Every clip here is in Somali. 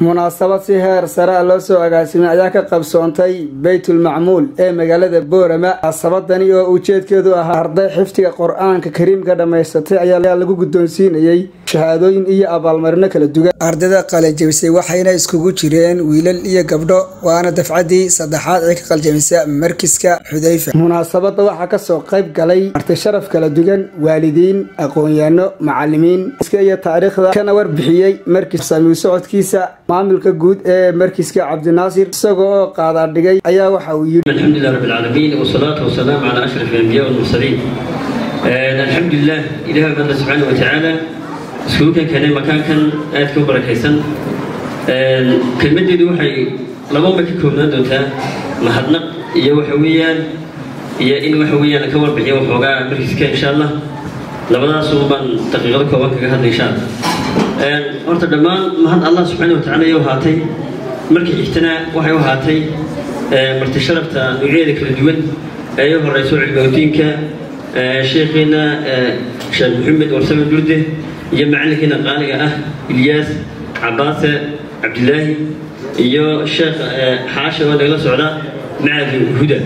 munaasabad si heer sare loo soo agaasimay ayaa ka qabsoontay Baytul Macmuul ee magaalada Boorama. Munaasabadani oo ujeedkeedu ahaa arday xifdiga Qur'aanka Kariimka dhameysatay ayaa lagu guddoonsiinayay shahaadooyin iyo abaalmarino kala duwan. Ardayda qalin-jabisay waxayna iskugu jireen wiilal iyo gabdho, waana dafcadii saddexaad ee ka qalin-jabisay markiska Xudayfa. Munaasabada waxaa ka soo qayb galay arday sharaf kala duwan, waalidiin, aqoon-yahano, macallimiin iyo taariikhda kana warbixiyay markis saamiyo socodkiisa maamulka guud ee markiska Cabdinaasir isagoo qaada dhigay ayaa waxa uu yiri alxamdulillaah rabbil aalamiin wa salaatu wa salaam ala ashrafil anbiyaa wal mursaliin. alxamdulillaah ilaahay subhanahu wa ta'ala iskuulkan keenay makaankan aad ka barakaysan. kelmadeedu waxay laba ma ka koobnaan doontaa mahadnaq iyo waxa weeyaan ka warbixiyo waxoogaa markiska insha Allah. labadaas oo baan daqiiqado kooban kaga hadlay insha Allah. horta dhammaan mahad Allah subhanahu wa ta'ala iyo haatay markii xigtana waxay u haatay marti sharafta nuucyada kala duwan ee horeyso cilmiga sheekhina Sheekh Maxamed Warsame Durde iyo macallinkina qaaliga ah Ilyas Abbas Abdullahi iyo Sheekh Xaashi oo nagala socda Maadi Huda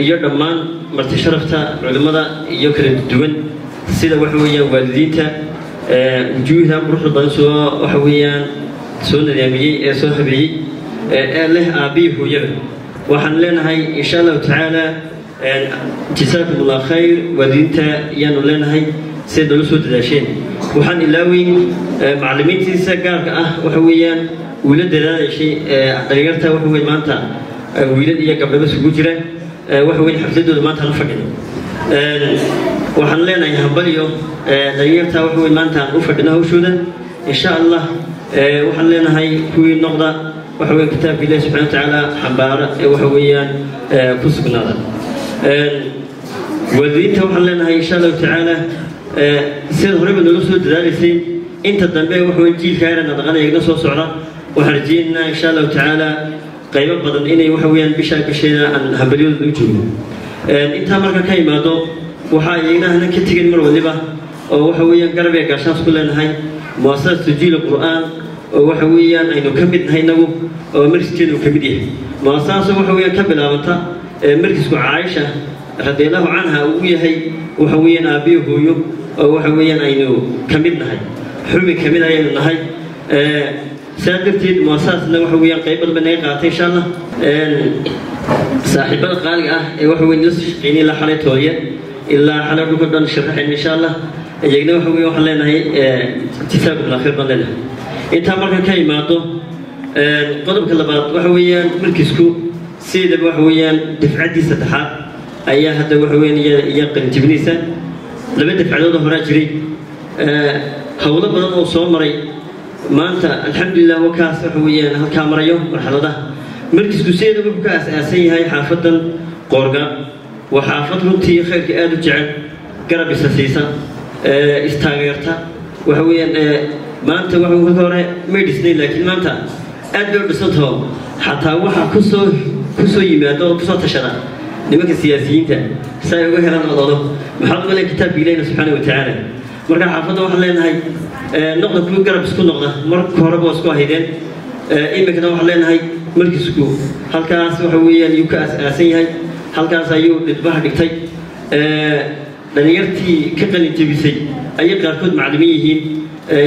iyo dhammaan marti sharafta culimada iyo kala duwan sida waxa weeyaan waalidiinta wujuuhda quruxda badan waxa weeyaan soo nadaamiyay ee soo habeeyay ee leh aabihi hooyada. waxaan leenahay insha Allah ta'ala jazaakumullahu khayr waalidiinta yaanu leenahay sida loo soo dadaasheen. waxaan ilaawin macallimiintiisa gaarka ah waxa weeyaan wiiladadaashay dhalinyarta waxa weey maanta wiilad iyo gabdho isugu jira waxa weey xafladooda maanta la fadhiyo. waxaan leenahay hambaliyo dhalinyarta waxa weey maanta u fadhina hawshooda insha Allah. waxaan leenahay kuwii noqda waxa weey kitaabka Ilaahay subhanahu wa ta'ala xambaara waxa weeyaan ku sugnaada. waalidiinta waxaan leenahay insha Allah ta'ala sida horeba loo soo dadaalisay inta dambe waxa weey jiilkaana dhaqanayna soo socda. waxaan rajaynaynaa insha Allah ta'ala qaybo badan inay waxa weeyaan bisheeda aan hambaliyada u joogno. inta marka ka imaado waxa ayagana ka tigin mar waliba oo waxa weeyaan garabay gaashaas ku leenahay muasasada tajwiid qur'aan oo waxa weeyaan aynu ka mid nahay nagu oo markiiskeedu ka mid yahay. muasasada waxa weeyaan ka bilaabanta markiisku Aisha radiyallahu anha uu yahay waxa weeyaan aabiyo hooyo oo waxa weeyaan aynu ka mid nahay xubin ka mid ayaynu nahay. سادرتيد مؤسسنا وحويا قيب البناء قاطع إن شاء الله. صاحب القالقة وحوي نص قيني لا حالة توية إلا حالة بكرة نشرح إن شاء الله. يجينا وحوي وحلنا هي تسابق الأخير بلنا. إنت مرة كلماته قدم كلمات وحويا مركزكو سيد وحويا دفعتي ستحات أيها هذا وحويا يقل تبنيسا لما دفع له راجري حوله بدل وصومري maanta alxamdulillaah wakaas waxa weeyaan halka marayo marxalada markiisku seedo wuxuu ka asaasan yahay xaafadan Qoorga. waa xaafad runtii khayrka aad u jecel garab isasiisa istaageerta waxa weeyaan maanta waxa uu hore medicine laakiin maanta aad loo dhisanto xataa waxa ku soo yimaado ku soo tashada nimanka siyaasiyiinta say uga helaan wadado maxaa wala kitaabka Ilaahay subhanahu wa ta'ala. marka xaafadda waxaan leenahay noqdo ku garab isku noqda marka hore boo isku haydeen imikana waxaan leenahay markiisku halkaas waxa weeyaan uu ka asaasan yahay halkaas ayuu dhibbaha dhigtay. dhalinyartii ka qalin jabisay ay qaarkood macallimiin yihiin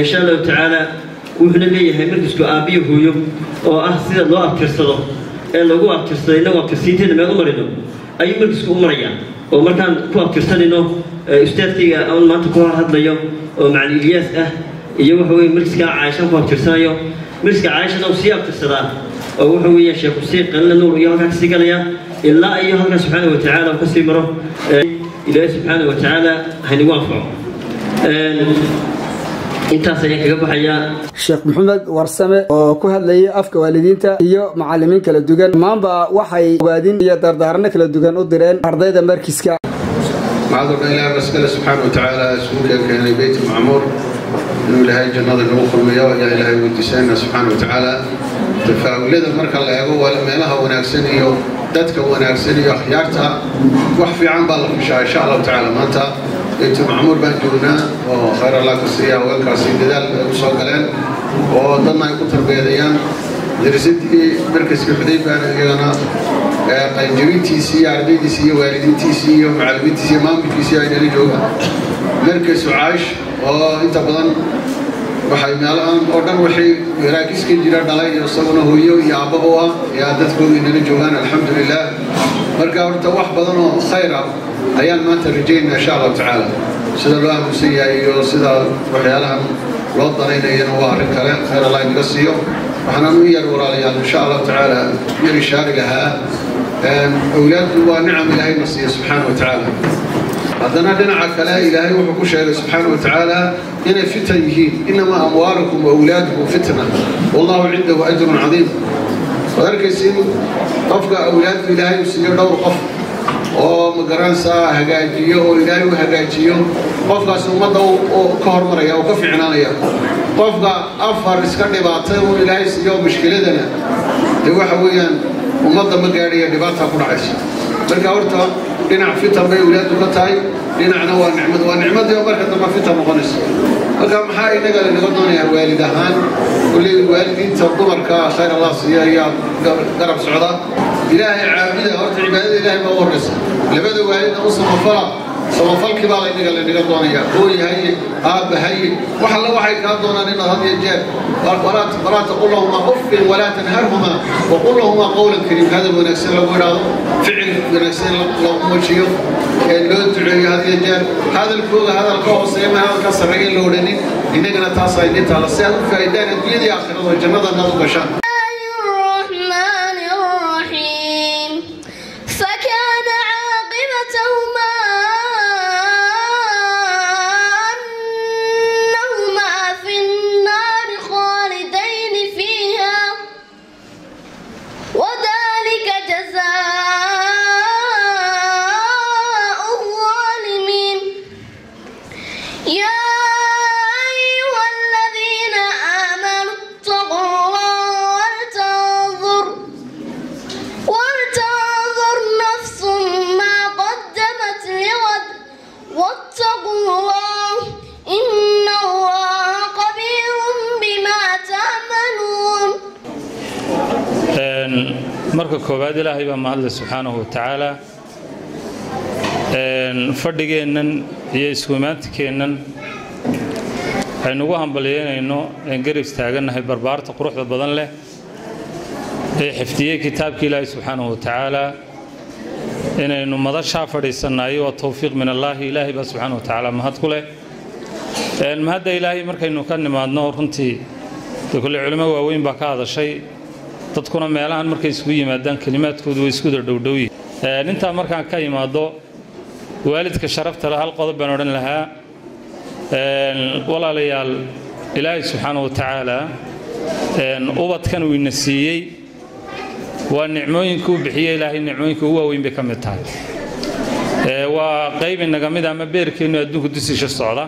insha Allah ta'ala. wuxuu leeyahay markiisku aabiyo hooyo oo ah sida loo abtirsado ee lagu abtirsado inagu abtirsiinteena meel u marino ayuu markiisku u marayaan oo markaan ku abtirsanino ustaadkiga aan maanta ku hadlayo oo macallin Ilyas ah iyo waxa weey markiiska Aisha ku abtirsanayo markiiska Aisha oo si abtirsada oo waxa weey Sheekh Hussein qalna nuur iyo halka si galaya ilaa iyo halka subhanahu wa ta'ala ka sii maro Ilaahay subhanahu wa ta'ala hani waafaqo. intaas ayaan kaga baxaya Sheekh Maxamed Warsame oo ku hadlayay afka waalidiinta iyo macallimiin kala duwan. maanta waxay waadin iyo dardaarno kala duwan u direen ardayda markiiska. معذرنا إلى مسألة سبحانه وتعالى سوريا كان بيت المعمور إنه لهاي جنة النوخ المياه يا إلهي وديسنا سبحانه وتعالى تفاؤل مرك الله يقول لما لها وناكسني دتك وناكسني خيارتها وحفي عن بالله إن شاء الله تعالى ما أنت بيت المعمور بنجونا وخير الله كسيا وكاسي دال وصقلين وضلنا يكون تربية درستي مركز الحديبة أنا قنجريتيسي عرديتيسي والديتيسي ومعلميتيسي مامتيسي أنا الجوجا مركز عايش وأنت بدن waxay meelahan oo dhan waxay iraakiska jira dhalay isaguna hooyo iyo aabbaha iyo dadkooda inay joogaan alxamdulillah marka horta wax badan oo khayr ah ayaan maanta rajaynaa insha Allah taala sida loo aamusiyaa iyo sida waxyaalaha loo danaynayna waa arrin kale khayr Allah inaga siiyo waxaan u yar walaalayaal insha Allah taala yar ishaari lahaa awlaadu waa nicam ilaahay nasiya subhanahu wa taala هذا دنا كلا إلهي وحكوا شيء سبحانه وتعالى إن فتنه إنما أموالكم وأولادكم فتنة والله عنده أجر عظيم وذلك يصير طفق أولاد إلهي يصير دور قف ومقرنسا هجاجيه وإلهي وهجاجيه طفق سمده وكهر مريا وكف عنانيا طفق أفر إسكان باطل وإلهي يصير مشكلتنا هو حويا ومضى مقارية دباتها كل عيش بركاورتها دينا فيتر بي ولادو كتاي دينا ونعمد يوم بركة ما فيتر مقنس وكان محاي نقل نقدوني الوالد هان واللي الوالدين تنظمر كخير الله سيئة قرب سعودة إلهي عابدة ورد عبادة إلهي مورس لبدو والد أصلا مفرق صوفال كبار نقل نقدوني قوي هاي آب هاي وحلا وحي كادونا لنا هذه الجاب ولا تقول لهما أف ولا تنهرهما وقل لهما قولا كريم هذا ونكسر له فعل ونكسر له موشيو لو تدعي هذه الجاب هذا الكوغ هذا القوة السليمة هذا الكسر رجل لولنين إننا تاسع إنتا على السهل فإدان الدنيا آخر الجنة النظر بشان الرحمن الرحيم فكان عاقبتهما marka koobaad ilaahay baa mahad leh subhanahu wa ta'ala fadhigeenan iyo isku imaantikeenan aynu ugu hambalyeynayno garab istaaganahay barbaarta quruxda badan leh ee xifdiyay kitaabka ilaahay subhanahu wa ta'ala inaynu madasha fadhiisanaay waa tawfiiq min Allah ilaahay baa subhanahu wa ta'ala mahad ku leh mahadda ilaahay markaynu ka nimaadno runtii kulli culimada waaweyn baa ka hadashay dadkuna meelahan markay isku yimaadaan kalimaadkoodu way isku dhowdhowyiin inta markaan ka yimaado waalidka sharafta leh hal qodob baan oran lahaa walaalayaal ilaahay subhanahu wa ta'ala ubadkan uu ina siiyay waa nicmooyinku bixiyay ilaahay nicmooyinku ugu weyn bay ka mid tahay waa qayb inaga mid ama beerkeenu adduunka dusisha socda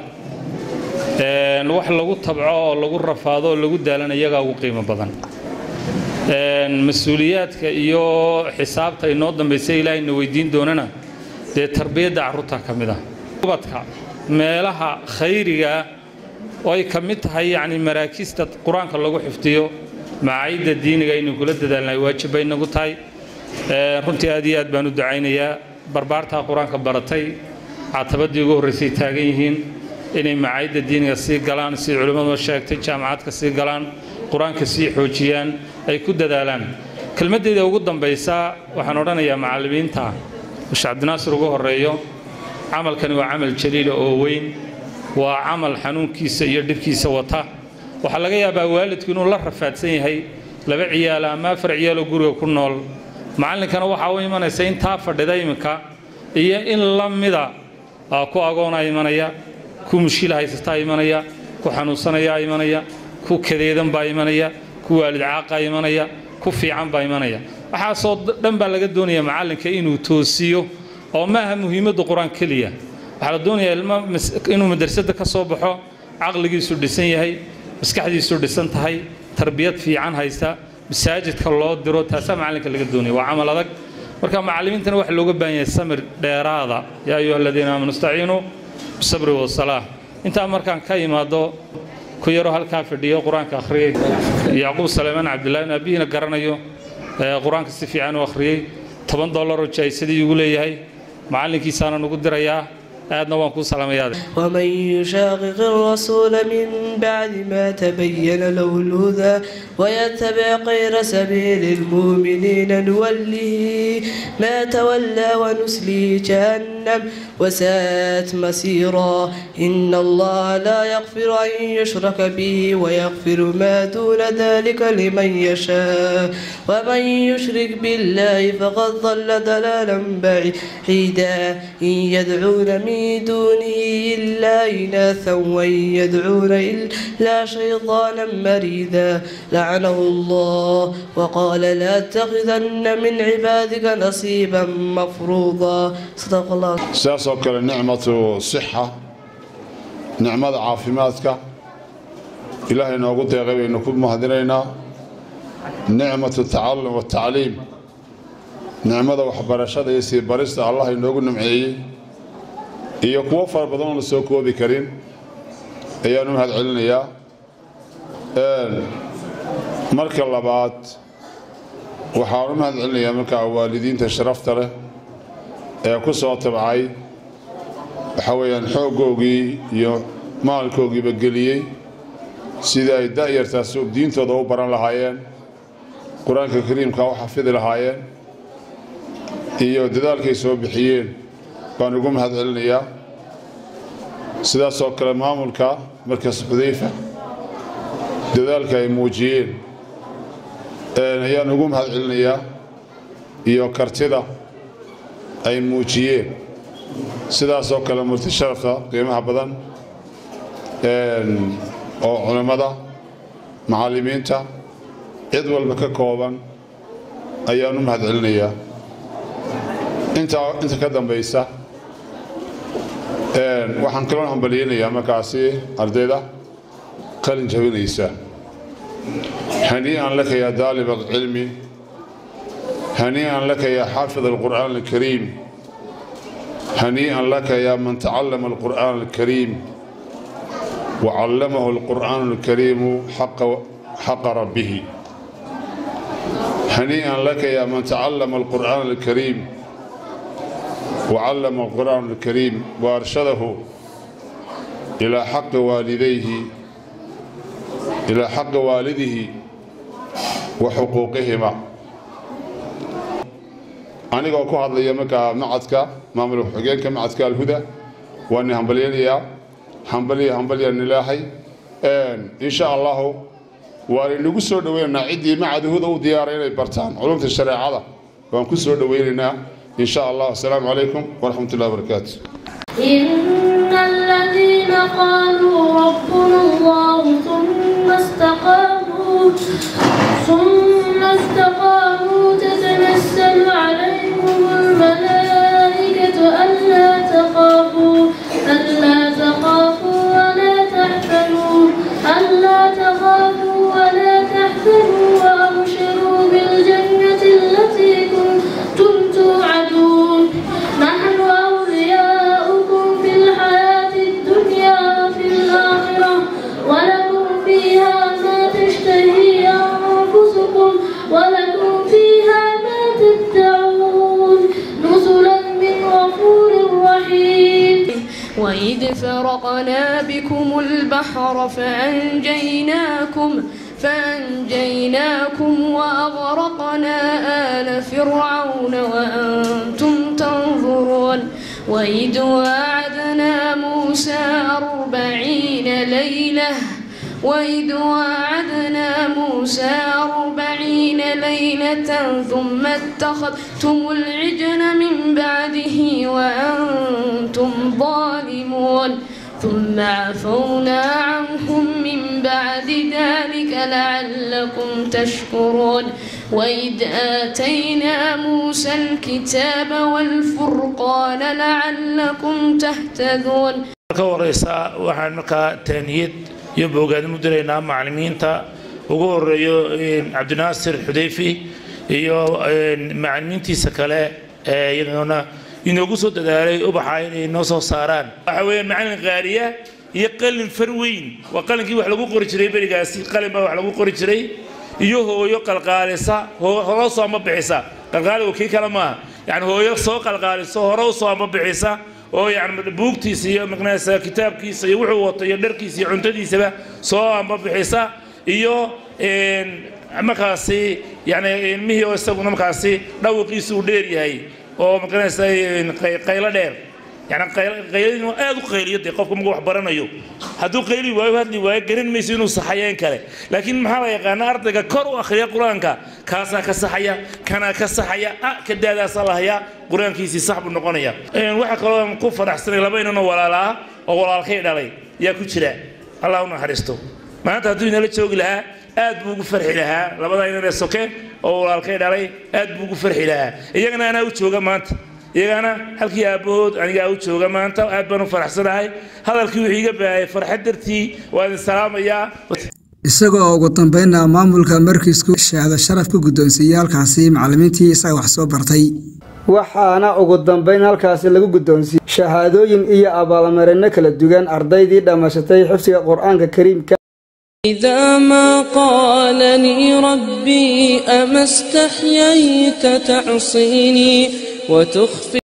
wax lagu tabco oo lagu rafaado oo lagu daalanayo iyaga ugu qiimo badan مسؤولياتك iyo xisaabta inoo dambeysay ilaahayna weydiin doonana de tarbiyada carruurta kamida ubadka meelaha khayriga oo ay kamid tahay yaani maraakista quraanka lagu xifdiyo maayida diiniga inuu kula dadaalnay waajib ay nagu tahay runtii aad iyo aad baan u ducaynayaa barbaarta quraanka baratay catabadii ugu horeysay taagan yihiin inay maayida diiniga si galaan si culimadu sheegtay jaamacadka si galaan quraanka si xoojiyaan ay ku dadaalaan kelmadeeda ugu dambaysa waxaan oranayaa macallimiinta Cabdinaasir ugu horeeyo amalkani waa amal jaliil oo weyn waa amal xanuunkiisa iyo dhibkiisa wata waxa laga yaabaa waalidku inuu la rafaadsan yahay laba ciyaal ama afar ciyaal oo guriga ku nool macallinkana waxa uu imanaysaa inta fadhida iminka iyo in la mida ku agoona imanaya ku mushkil haysata imanaya ku xanuunsanaya imanaya ku kadeedan baa imanaya ku waalid caaqa imanaya ku fiican baa imanaya waxa soo dhan baa laga doonayaa macallinka inuu toosiyo oo maaha muhiimadda quraan kaliya waxa la doonayaa ilmo inuu madrasada ka soo baxo aqligiisu dhisan yahay maskaxdiisu dhisan tahay tarbiyad fiican haysta masaajidka loo diro taasa macallinka laga doonayaa waa amal adag marka macallimiintana wax looga baahan yahay samir dheeraada yaa ayyuhalladina aamanu istaciinu bisabri wa salaah inta markaan ka yimaado ku yaro halka fadhiyo quraanka akhriyay yacquub saleymaan cabdillaahi aabbihiina garanayo qur-aanka si fiican u akhriyey $10 oo jaayisadii ugu leeyahay macallinkiisaana nugu dirayaa aadna waan ku salaamayaa ومن يشاقق الرسول من بعد ما تبين له الهدى ويتبع غير سبيل المؤمنين نوله ما تولى ونسليه جهنم وساءت مسيرا إن الله لا يغفر أن يشرك به ويغفر ما دون ذلك لمن يشاء ومن يشرك بالله فقد ضل ضلالا بعيدا إن يدعون من دونه إلا إناثا وإن يدعون إلا شيطانا مريدا لعنه الله وقال لا تتخذن من عبادك نصيبا مفروضا صدق الله. ساسو كلا نعمة صحة نعمة عافيماتك إلهي نوقود يا غبي نكون مهدرينا نعمة التعلم والتعليم نعمة وحبرشة يسي برست الله نوقود نمعي iyo kuwa fara badan oo la soo koobi karin ayaan u mahadcelinayaa marka labaad waxaan u mahadcelinayaa marka waalidiinta sharafta leh ee ku soo tabcay waxa weeyaan xooggoogii iyo maalkoogiiba geliyey sidii ay da'yartaas diintooda u baran lahaayeen qur-aanka kariimka u xafidi lahaayeen iyo dadaalkay soo bixiyeen baan ugu mahadcelinayaa sidaasoo kale maamulka markas xudayfa dadaalka ay muujiyeen ayaan ugu mahadcelinayaa iyo kartida ay muujiyeen sidaasoo kale murti sharafta qiimaha badan oo culimmada macallimiinta cid walba ka kooban ayaan u mahadcelinayaa inta ka dambaysa waxaan kaloo hambaliyeynayaa markaasi ardayda qalin jabinaysa hanii'an laka yaa daalib alcilmi hanii'an laka yaa xaafid alqur'aan alkariim hanii'an laka yaa man tacallama alqur'aan alkariim وعلمه القرآن الكريم حق ربه هنيئا لك يا من تعلم القرآن الكريم وعلم القرآن الكريم وأرشده إلى حق والديه إلى حق والده وحقوقهما أنا أقول هذا يومك معدك مامل حقيقة معدك الهدى وأني همبليا همبليا نلاحي إن شاء الله ونقصر دوينا عدي معد هدى وديارين برتان علومة الشريعة ونقصر دوينا إن شاء الله. السلام عليكم ورحمة الله وبركاته. إن الذين قالوا ربنا الله ثم استقاموا تتنزل عليهم الملائكة ألا تخافوا ولا تحزنوا وأبشروا بالجنة التي كنتم توعدون نحن أولياؤكم في الحياة الدنيا وفي الآخرة ولكم فيها ما تشتهي أنفسكم ولكم فيها ما تدعون نزلا من غفور رحيم. وإذ فرقنا بكم البحر فأنجيناكم وأغرقنا آل فرعون وأنتم تنظرون. وإذ واعدنا موسى 40 ليلة ثم اتخذتم العجل من بعده وأنتم ظالمون ثم عفونا عنهم من بعد ذلك لعلكم تشكرون. وإذ آتينا موسى الكتاب والفرقان لعلكم تهتدون. كوريسا waxaan marka taaniyad iyo bogaad mudirayna macallimiinta ugu horeeyo Cabdinaasir Xudayfi iyo macallimiintiisa kale iyaduna inoogu soo dadaalay ubaxa inay noo soo saaraan waxa weeyaan macallin qaariya iyo qalin farweyn waa qalinkii wax lagu qori jiray barigaasi qalin baa wax lagu qori jiray iyo hooyo qalqaalisa hore soo ma bixisa qalqaaligu kii kala ma yani hooyo soo qalqaaliso hore soo ma bixisa oo yani buugtiisa iyo maqnaasa kitaabkiisa iyo wuxuu wato iyo dharkiisa iyo cuntadiisaba soo ma bixisa iyo markaasi yani ilmihii oo isaguna markaasi dhawaqiisu u dheer yahay oo maqnaasa qaylo dheer يعني قيلين وأدو قيلية قفكم مجوح برانيو هدو قيلي وهذي وجرين ميسينو صحيان كله لكن محلا يقانا أرتك كرو أخريا قرانك كاسا كصحيا كنا كصحيا كدادا صلاحيا قران كيسي صاحب النقانية واحد قالوا مكفر أحسن لبيننا ولا لا ولا الخير عليه يا كشرة الله ونحرسته ما أنت هدوين اللي تشوق لها أد بوق فرح لها لبدا ينادي السكين ولا الخير عليه أد بوق فرح لها يجينا أنا وتشوق ما أنت iyagana halkii aabood aniga u jooga maanta aad baan u faraxsanahay hadalkii wixii iga baayay farxad dartii waan salaamayaa isagoo ugu dambeynna maamulka markiisku shahaado sharaf ku guddoonsiiyay halkaasi macallimiintii isaga wax soo bartay waxaana ugu dambeyn halkaasi lagu guddoonsiiyay shahaadooyin iyo abaalmarino kala duwan ardaydii dhamashatay xifdiga quraanka kariimka إذا ما قالني ربي أما استحييت تعصيني وتخفي